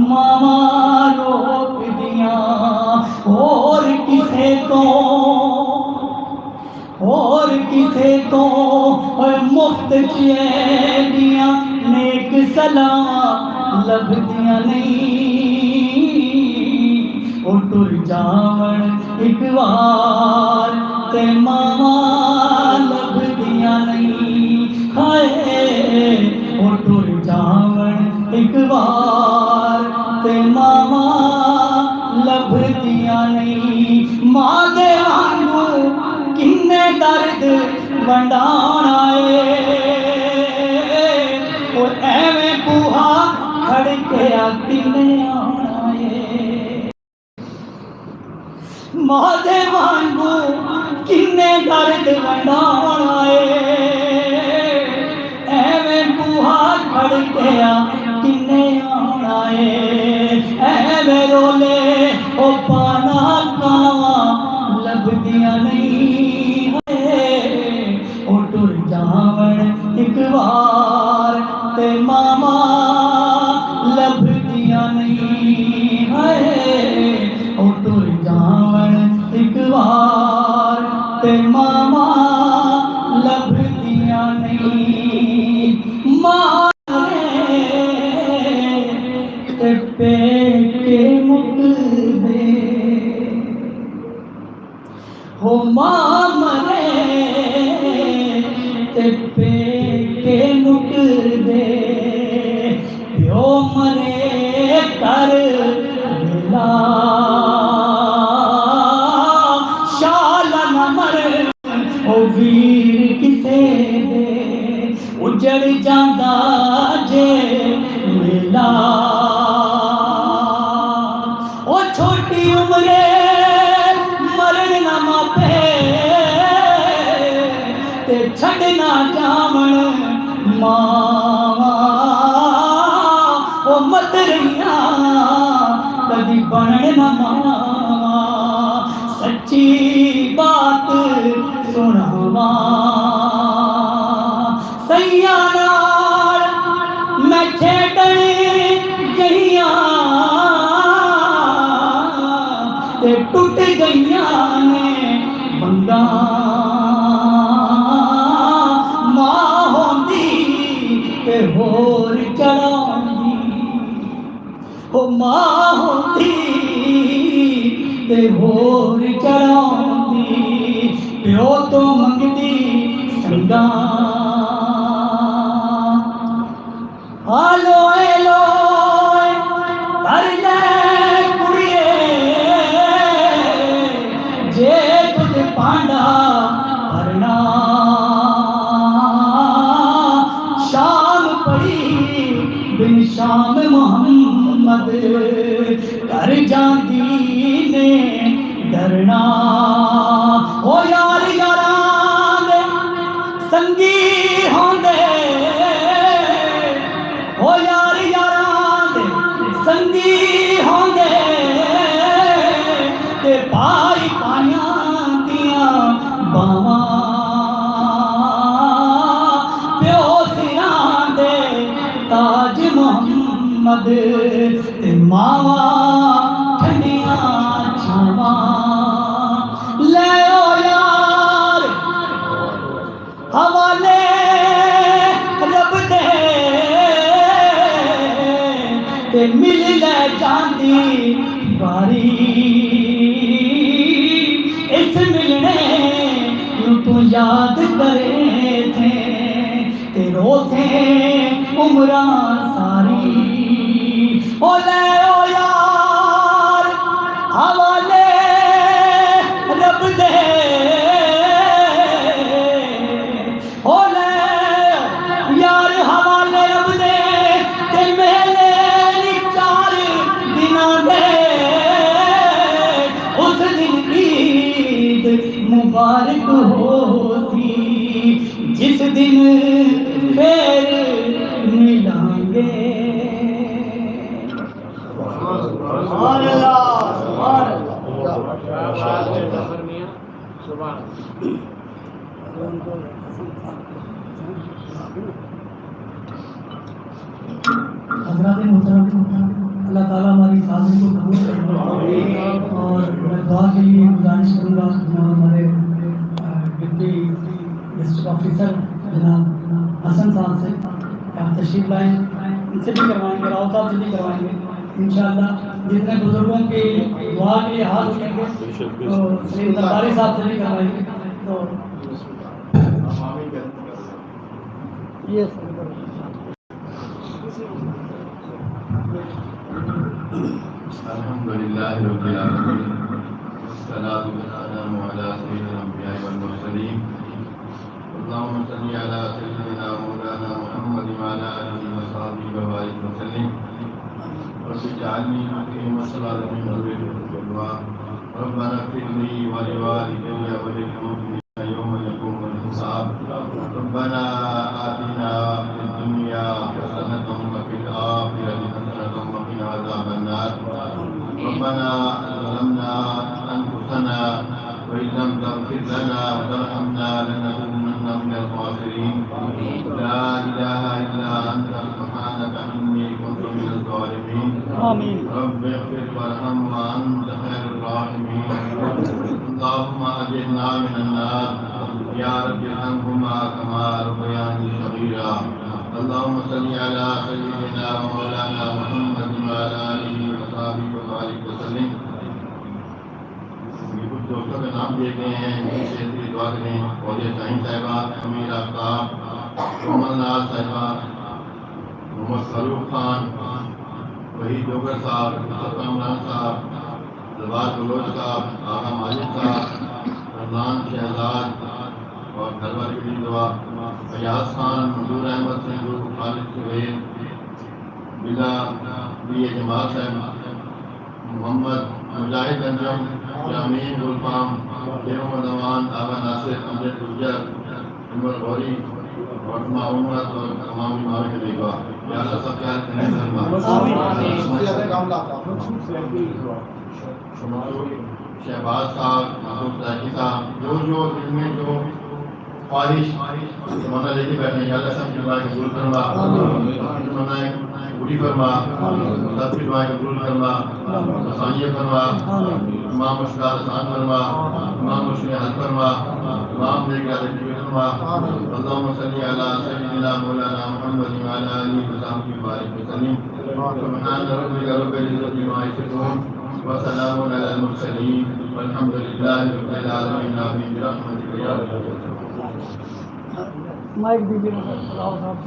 B: ماواں روک دیاں اور کسے تو مفت چیڑیاں نیک سلاواں لبھدیاں نہیں او ٹر جاون ایک بار تے ماواں لبھدیاں نہیں ہائے او ٹر جاون ایک بار تے ماواں لبھدیاں نہیں ماں دے وانگو کنے درد ونڈان آئے او ایویں بوہا کھڑ کے کنے آن آئے ماں دے وانگو کنے درد ونڈان آئے ایویں بوہا کھڑ کے کنے آن آئے ایویں رولے او پانا کاواں لبھدیاں نہیں او ٹر جاون ایک بار تے ماواں دے پیو مرے کر ویلا شال نہ مرے او ویر کسے دے اجڑ جاندا جے ویلا او چھوٹی عمرے مرن نہ ماپے تے چھڈنا جاون ماواں او متریاں کدی بنن نہ ماواں سچی بات سناواں سیاں نال میں کھیڈن گئیاں تے ٹوٹ گئیاں نے بنگاں ماں ہوندی تے ہور چڑھاوندی او ماں ہوندی تے ہور چڑھاوندی پیو تو منگدی سنگاں آلو ایلو کر لے کڑیے جے تجھ پانڈا بھرنا شام پڑی بن شام محمد کر جاندی نے ڈرنا او یار یاراں دے سنگی ہوندے او یار یاراں دے سنگی ہوندے تے بھائی پائیاں دیاں باواں پیو سراں دے تاج محمد تے ماواں ٹھنڈیاں چھاواں لے او یار حوالے رب دے تے مل لے جاندی باری اس ملنے نوں تو یاد کرے تھے تے روتے عمراں ساری او لے او یار حوالے رب دے او لے یار حوالے رب دے تے میلے نی 4 دناں دے اس دن عید مبارک ہوتی جس دن پھر ملیں گے سبحان اللہ سبحان حضرات محترم اللہ تعالیٰ ہماری حاضری کو قبول کرے اور میں دعا کے لیے گزارش کروں گا جناب ہمارے ڈپٹی ڈسٹرکٹ آفیسر جناب حسن صاحب سے کہ آپ تشریف لائیں ان سے بھی کروائیں گے راؤ صاحب سے بھی کروائیں گے انشاءاللہ جتنے بزرگوں کی دعا کے لیے ہاتھ اٹھیں گے تو سلیم درباری صاحب سے بھی کروائیں گے تو یس
F: الحمدللہ رب العالمین والصلاة والسلام علی سید الانبیاء والمرسلین اللہم صلی علی سیدنا مولانا محمد وعلی آلہ وصحبہ وبارک وسلم رب اجعلنی مقیم الصلاۃ من ذریۃ الدعاء ربنا اغفر لی ولوالدی وللمؤمنین یوم یقوم الحساب ربنا آتنا فی الدنیا حسنۃ وفی الآخرۃ حسنۃ وقنا عذاب النار ربنا ظلمنا أنفسنا وإن لم تغفر لنا وترحمنا لنكونن من الخاسرين لا إله إلا أنت سبحانك إني كنت من الظالمين
B: آمين
F: رب اغفر وارحم وأنت خير الراحمين اللهم أجرنا من النار يا رب ارحمهما كما ربياني صغيرا اللهم صل على سيدنا مولانا محمد وعلى آله وصحبه وبارك وسلم کچھ دوستوں کے نام دیے گئے ہیں ان سے دعا کریں اور یہ شاہین صاحبہ امیر آفتاب محمد ناز صاحبہ محمد فاروق خان، وحید جوگر صاحب، یوسف عمران صاحب، زبار بلوچ صاحب، آغا ماجد صاحب، رمضان شہزاد اور گھر والے کی دعا، فیاض خان، منظور احمد سنگھ، خالد سہیل، بلا بی اے جمال صاحب، محمد مجاہد انجم، جامعین گلفام، شیر محمد امان، آغا ناصر، امجد گجر، عمر غوری اور امت اور تمام بیمار کے لیے دعا. یا اللہ سب پیار کرنے شہباز صاحب، محمود ذاکی صاحب، جو دل میں جو خواہش تمنا لے کے بیٹھے ہیں، یا اللہ سب کی دعائیں قبول فرما، تمنائیں پوری فرما، سب کی دعائیں قبول فرما، آسانیاں فرما، تمام مشکلات آسان فرما، تمام مشکلیں حل فرما، تمام نیک ارادے فرما. اللہم صلی علی سیدنا مولانا محمد وعلی آلہ وصحبہ وبارک وسلم. سبحان ربک رب العزۃ عما یصفون وسلام علی المرسلین والحمد للہ رب العالمین. آمین برحمتک یا رب العالمین.
B: مائک دیجیے راؤ صاحب.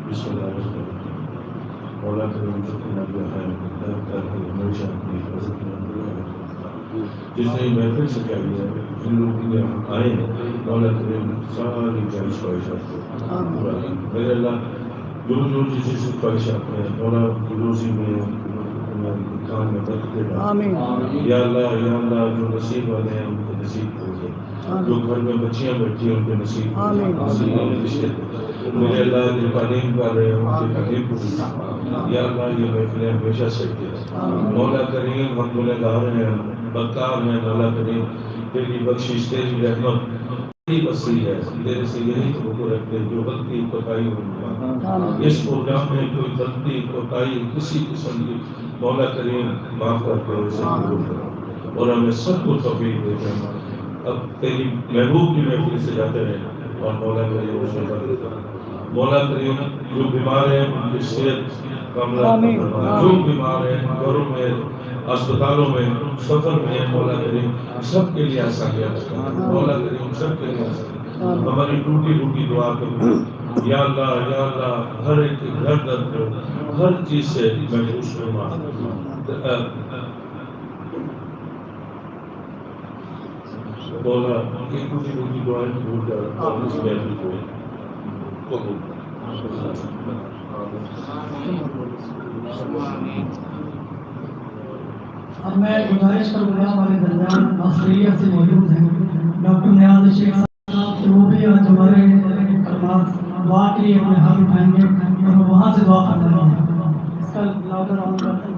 C: بسم اللہ الرحمن الرحیم. مولا کریم شکر نبی خیر ہمیشہ اپنی حفاظت میں جس نے محفل سے کیا گیا ہے، جن لوگ یہاں آئے ہیں، مولا کریم ساری خواہش خواہشات کو پورا کریں. میرے اللہ جو جس جس خواہشات میں مولا روزی میں کام میں برکتیں ڈال. یا اللہ جو نصیب والے ہیں ان کو نصیب ہو جائے، جو گھر میں بچیاں بیٹھی ہیں ان کے نصیب رشتے. میرے اللہ جو تعلیم کر رہے ہیں ان کی تعلیم کو یا اللہ یہ محفلیں ہمیشہ سکتے ہیں. مولا کریم ہم گنہ گار ہیں، بدکار ہیں. مولا کریم تیری بخشش تیری رحمت تیری وسیع ہے، تیرے سے یہی تو رکھتے جو غلطی کوتاہی ہوئی اس پروگرام میں کوئی غلطی کوتاہی کسی قسم کی مولا کریم معاف کر کے اسے قبول کرو اور ہمیں سب کو توفیق دے دیں. اب تیری محبوب کی محفل سے جاتے رہیں اور مولا کریم اس میں برکت کرو. مولا کریم جو بیمار ہیں ان کی صحت کاملہ فرما، جو بیمار ہیں گھروں میں اسپتالوں میں سفر میں مولا کریم سب کے لیے آسانیاں کرنا. مولا کریم سب کے لیے آسانیاں. ہماری ٹوٹی ٹوٹی دعا کرو یا اللہ ہر ایک گھر درد کو ہر چیز سے محفوظ فرما. مولا کی ٹوٹی ٹوٹی دعائیں قبول کر اور اس محفل کو قبول کر.
B: اب میں گزارش کروں گا ہمارے درمیان آسٹریلیا سے موجود ہیں ڈاکٹر نیاز شیخ صاحب کہ وہ بھی آج ہمارے کلمات دعا کے لیے اپنے ہاتھ اٹھائیں گے اور وہاں سے دعا کرنا ہے. اس کا لاؤڈر آن کرتے ہیں.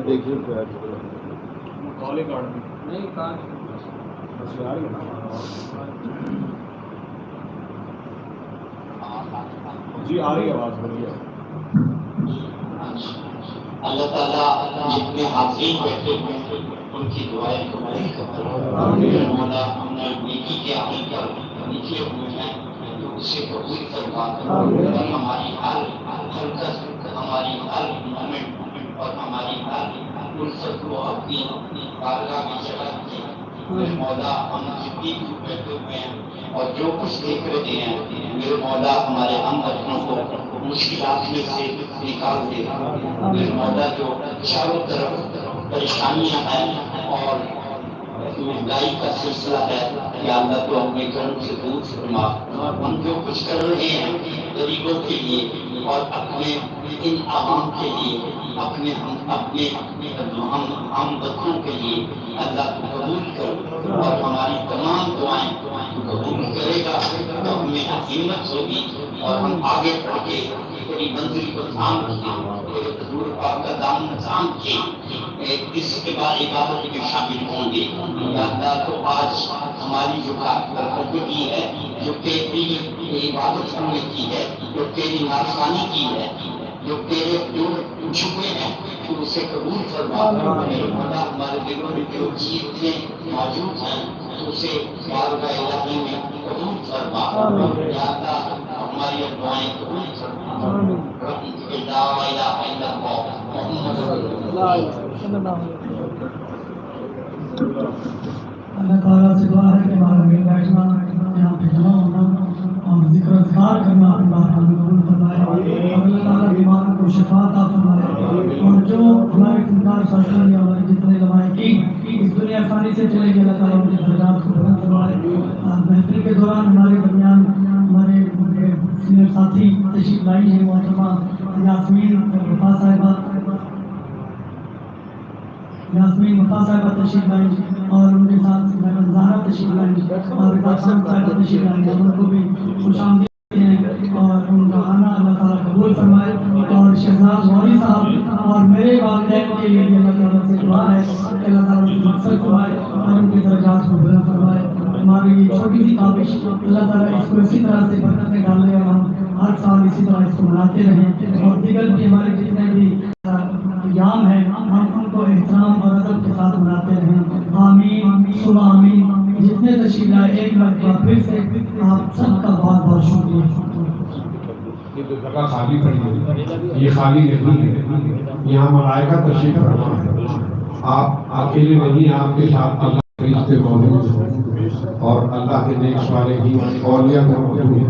A: دیکھیے
C: کالے کارڈ
B: نہیں کہاں
C: جی آ رہی آواز بڑھیا.
G: اللہ تعالیٰ جتنے حاضرین بیٹھے ہیں ان کی دعائیں قبول کرے. مولا ہم نے نیکی کے عمل پر لکھے ہوئے ہیں تو اسے قبول فرما اور ہماری ہر حرکت ہماری ہر مومنٹ اور ہماری ہر الفت کو اپنی بارگاہ میں چڑھا کے میرے مولا ہم جتنی دور بیٹھے ہوئے ہیں اور جو کچھ دیکھ رہے ہیں میرے مولا ہمارے ہم بچوں کو مشکلات میں سے نکال دے. میرے مولا جو چاروں طرف پریشانیاں ہیں اور مہنگائی کا سلسلہ ہے یا اللہ تو اپنے کرم سے دور فرما. ہم جو کچھ کر رہے ہیں غریبوں کے لیے اور اپنے ان عوام کے لیے اپنے ہم بچوں کے لیے اللہ کو قبول کر اور ہماری تمام دعائیں قبول کرے گا تو ہمیں ہمت ہوگی اور ہم آگے بڑھ کے تیری منزل کو تھام کے تیرے حضور پاک کا دامن تھام کے اس عبادت میں شامل ہوں گے. یا اللہ تو آج ہماری جو کارکردگی ہے جو تیری عبادت ہم نے کی ہے جو تیری نافرمانی کی ہے جو تیرے جو جھکے ہیں تو اسے قبول فرما. ہمارے دلوں میں جو چیزیں موجود ہیں تو اسے بارگاہ الہی میں قبول فرما. یا اللہ ہماری دعائیں قبول فرما. لا الہ الا اللہ محمد رسول اللہ.
B: اللہ تعالیٰ سے دعا ہے کہ ہمارا مل بیٹھنا یہاں پہ جمع ہونا اور ذکر اذکار کرنا اپنی بات ہمیں قبول فرمائے اور اللہ تعالیٰ بیماروں کو شفا عطا فرمائے اور جو ہمارے فنکار سلسلے یا ہمارے جتنے لوائقین اس دنیا فانی سے چلے گئے اللہ تعالیٰ ان کے درجات کو بلند فرمائے. محفل کے دوران ہمارے درمیان ہمارے سینئر ساتھی تشریف لائی ہے محترمہ یاسمین وفا صاحبہ تشریف لائی اور ان کے ساتھ میڈم زہرا تشریف لائی اور قاسم صاحبہ تشریف لائی. ہم ان کو بھی خوش آمدید ہیں اور ان کا آنا اللہ تعالیٰ قبول فرمائے. اور شہزاد غوری صاحب اور میرے والدین کے لیے بھی اللہ تعالیٰ سے دعا ہے کہ اللہ تعالیٰ ان کی مقصد فرمائے اور ان کے درجات کو بلند فرمائے. ہماری یہ چھوٹی سی کاوش اللہ تعالیٰ اس کو اسی طرح سے برکت میں ڈال لے اور ہم ہر سال اسی طرح اس کو مناتے رہیں اور دیگر بھی ہمارے جتنے بھی ایام ہیں ہم ان کو احترام اور ادب کے ساتھ مناتے رہیں. آمین ثم آمین. جتنے تشریف لائے ایک بار پھر سے آپ سب کا بہت بہت شکریہ.
H: یہ جو جگہ خالی پڑی ہے یہ خالی نہیں ہے. یہاں ملائکہ تشریف فرما ہے. آپ اکیلے نہیں آپ کے ساتھ اللہ کے فرشتے موجود ہیں اور اللہ کے نیک صالحین اولیاء موجود ہیں.